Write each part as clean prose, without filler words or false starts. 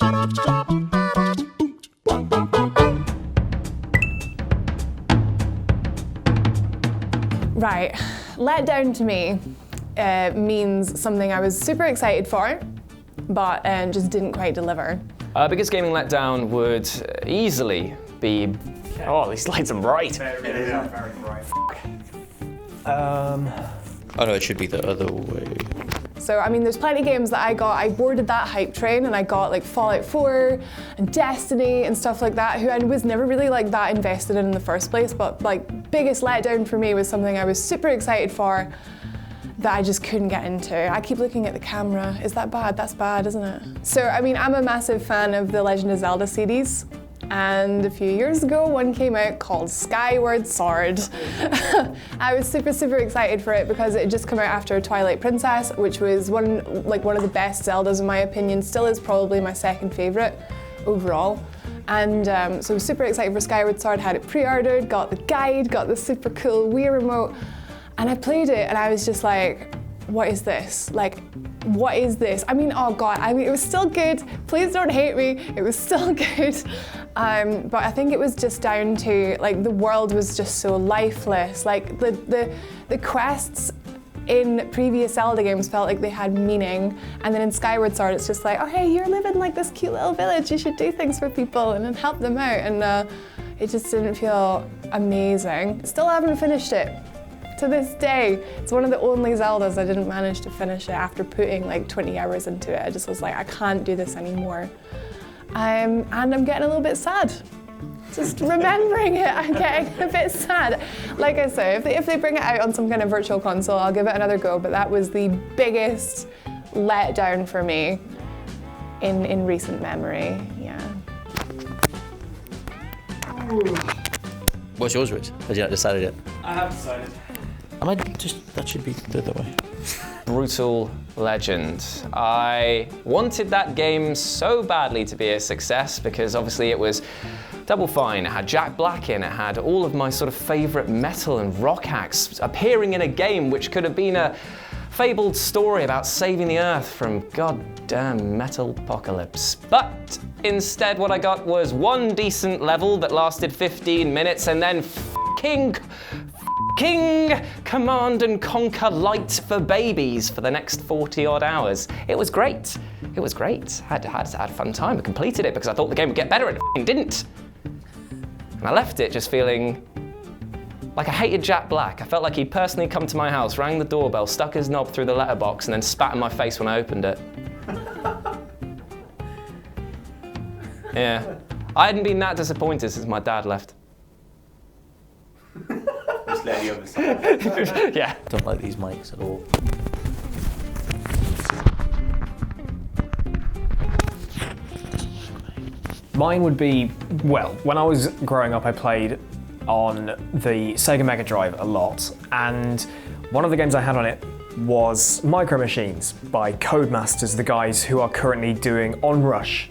Right, Letdown to me means something I was super excited for, but just didn't quite deliver. Biggest gaming letdown would easily be... Oh, these lights are bright. Very bright. Oh no, it should be the other way. So, I mean, there's plenty of games that I boarded that hype train, and I got like Fallout 4 and Destiny and stuff like that, who I was never really like that invested in the first place, but like biggest letdown for me was something I was super excited for that I just couldn't get into. I keep looking at the camera. Is that bad? That's bad, isn't it? So, I mean, I'm a massive fan of the Legend of Zelda series. And a few years ago, one came out called Skyward Sword. I was super excited for it because it had just come out after Twilight Princess, which was one of the best Zeldas in my opinion, still is probably my second favorite overall. And so I was super excited for Skyward Sword, had it pre-ordered, got the guide, got the super cool Wii remote, and I played it and I was just like, what is this? Like, what is this? I mean, oh God, I mean, it was still good. Please don't hate me. It was still good. But I think it was just down to, like, the world was just so lifeless. Like, the quests in previous Zelda games felt like they had meaning. And then in Skyward Sword, it's just like, oh, hey, you're living like this cute little village. You should do things for people and then help them out. And it just didn't feel amazing. Still haven't finished it. To this day, it's one of the only Zeldas I didn't manage to finish it after putting like 20 hours into it. I just was like, I can't do this anymore. And I'm getting a little bit sad. Just remembering it, I'm getting a bit sad. Like I say, if they bring it out on some kind of virtual console, I'll give it another go, but that was the biggest letdown for me in recent memory, yeah. What's yours, Rich? Have you not decided yet? I have decided. That should be the other way. Brutal Legend. I wanted that game so badly to be a success because obviously it was Double Fine, it had Jack Black in, it had all of my sort of favourite metal and rock acts appearing in a game which could have been a fabled story about saving the Earth from goddamn metal apocalypse. But instead what I got was one decent level that lasted 15 minutes and then King Command and Conquer Light for babies for the next 40 odd hours. It was great. It was great. I had a fun time. I completed it because I thought the game would get better and it didn't. And I left it just feeling like I hated Jack Black. I felt like he'd personally come to my house, rang the doorbell, stuck his knob through the letterbox and then spat in my face when I opened it. Yeah. I hadn't been that disappointed since my dad left. Yeah. Don't like these mics at all. Mine would be, well, when I was growing up, I played on the Sega Mega Drive a lot, and one of the games I had on it was Micro Machines by Codemasters, the guys who are currently doing Onrush.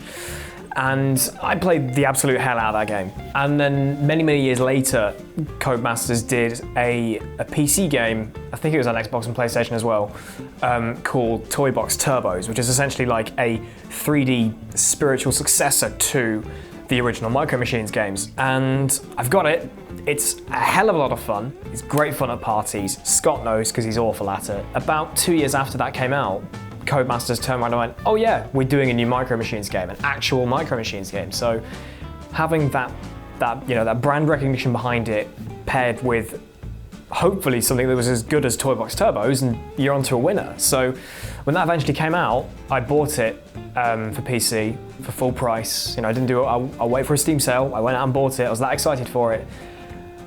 And I played the absolute hell out of that game. And then many years later, Codemasters did a PC game, I think it was on Xbox and PlayStation as well, called Toy Box Turbos, which is essentially like a 3D spiritual successor to the original Micro Machines games. And I've got it. It's a hell of a lot of fun. It's great fun at parties. Scott knows because he's awful at it. About 2 years after that came out, Codemasters turned around and went, oh yeah, we're doing a new Micro Machines game, an actual Micro Machines game. So having that brand recognition behind it, paired with hopefully something that was as good as Toy Box Turbos, and you're onto a winner. So when that eventually came out, I bought it for PC for full price. You know, I didn't do it. I'll wait for a Steam sale. I went out and bought it. I was that excited for it.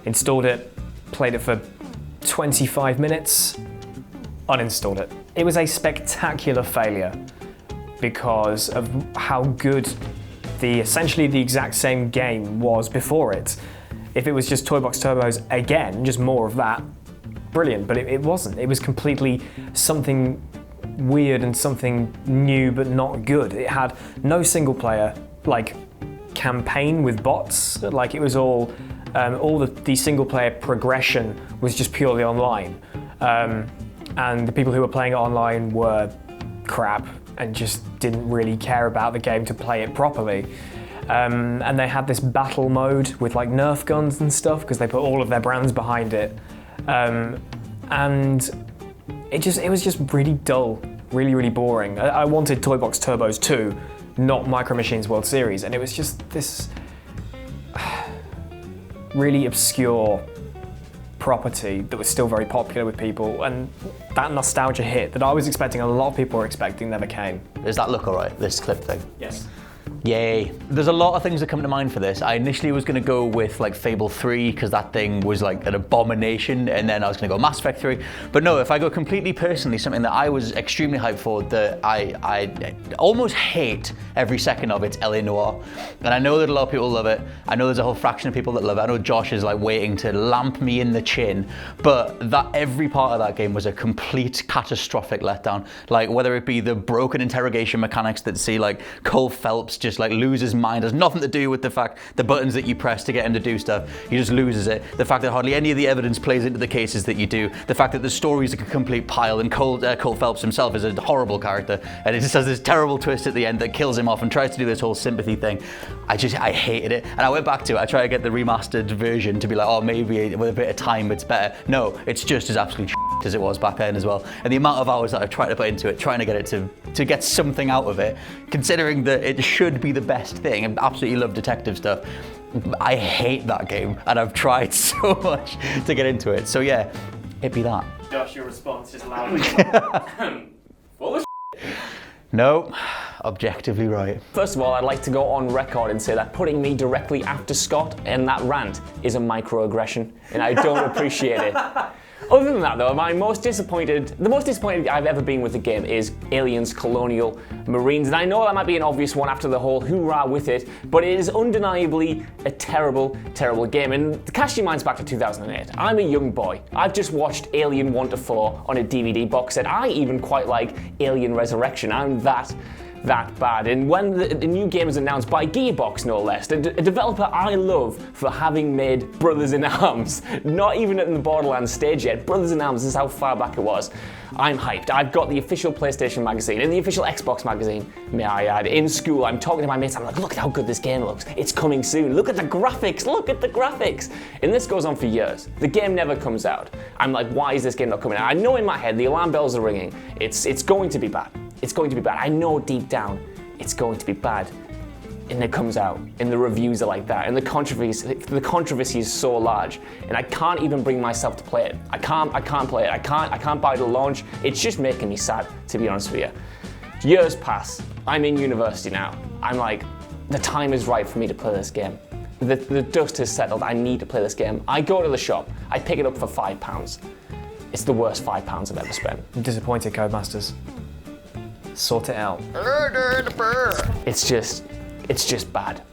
Installed it, played it for 25 minutes, uninstalled it. It was a spectacular failure because of how good essentially the exact same game was before it. If it was just Toy Box Turbos again, just more of that, brilliant, but it wasn't. It was completely something weird and something new but not good. It had no single player like campaign with bots. Like it was all the single player progression was just purely online. And the people who were playing it online were crap. and just didn't really care about the game to play it properly. And they had this battle mode with like Nerf guns and stuff because they put all of their brands behind it. And it was just really dull, really boring. I wanted Toy Box Turbos 2, not Micro Machines World Series, and it was just this really obscure property that was still very popular with people, and that nostalgia hit that I was expecting a lot of people were expecting never came. Does that look alright, this clip thing? Yes. Yay. There's a lot of things that come to mind for this. I initially was going to go with like Fable 3 because that thing was like an abomination, and then I was going to go Mass Effect 3. But no, if I go completely personally, something that I was extremely hyped for, that I almost hate every second of, it's L.A. Noire. And I know that a lot of people love it. I know there's a whole fraction of people that love it. I know Josh is like waiting to lamp me in the chin, but that every part of that game was a complete catastrophic letdown. Like whether it be the broken interrogation mechanics that see like Cole Phelps just like lose his mind, has nothing to do with the fact the buttons that you press to get him to do stuff, he just loses it. The fact that hardly any of the evidence plays into the cases that you do, the fact that the story's a complete pile, and Cole Phelps himself is a horrible character, and it just has this terrible twist at the end that kills him off and tries to do this whole sympathy thing. I hated it, and I went back to it. I tried to get the remastered version to be like, oh, maybe with a bit of time it's better. No, it's just as absolute shit as it was back then as well. And the amount of hours that I've tried to put into it, trying to get it to get something out of it, considering that it should be the best thing. I absolutely love detective stuff. I hate that game, and I've tried so much to get into it. So yeah, it'd be that. Josh, your response is loudly. What was No, objectively right. First of all, I'd like to go on record and say that putting me directly after Scott in that rant is a microaggression, and I don't appreciate it. Other than that though, the most disappointed I've ever been with the game is Aliens Colonial Marines. And I know that might be an obvious one after the whole hoorah with it, but it is undeniably a terrible, terrible game. And cast your minds back to 2008. I'm a young boy. I've just watched Alien 1 to 4 on a DVD box set. I even quite like Alien Resurrection. I'm that bad. And when the new game is announced by Gearbox, no less, a developer I love for having made Brothers in Arms, not even in the Borderlands stage yet, Brothers in Arms, this is how far back it was. I'm hyped. I've got the official PlayStation magazine and the official Xbox magazine, may I add. In school, I'm talking to my mates, I'm like, look at how good this game looks. It's coming soon. Look at the graphics. Look at the graphics. And this goes on for years. The game never comes out. I'm like, why is this game not coming out? I know in my head the alarm bells are ringing. It's going to be bad. It's going to be bad. I know deep down it's going to be bad. And it comes out, and the reviews are like that, and the controversy is so large, and I can't even bring myself to play it. I can't play it. I can't buy it at launch. It's just making me sad, to be honest with you. Years pass. I'm in university now. I'm like, the time is right for me to play this game. The dust has settled. I need to play this game. I go to the shop. I pick it up for £5. It's the worst £5 I've ever spent. I'm disappointed, Codemasters. Sort it out. It's just bad,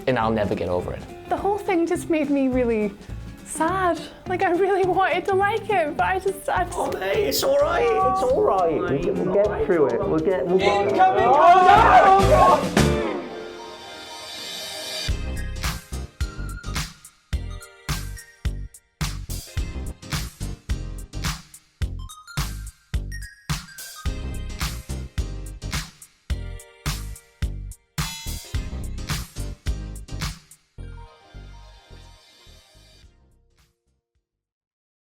and I'll never get over it. The whole thing just made me really sad. Like, I really wanted to like it, but I just Oh, hey, it's all right. It's all right. We'll get through it. We'll get. Incoming! Oh, no!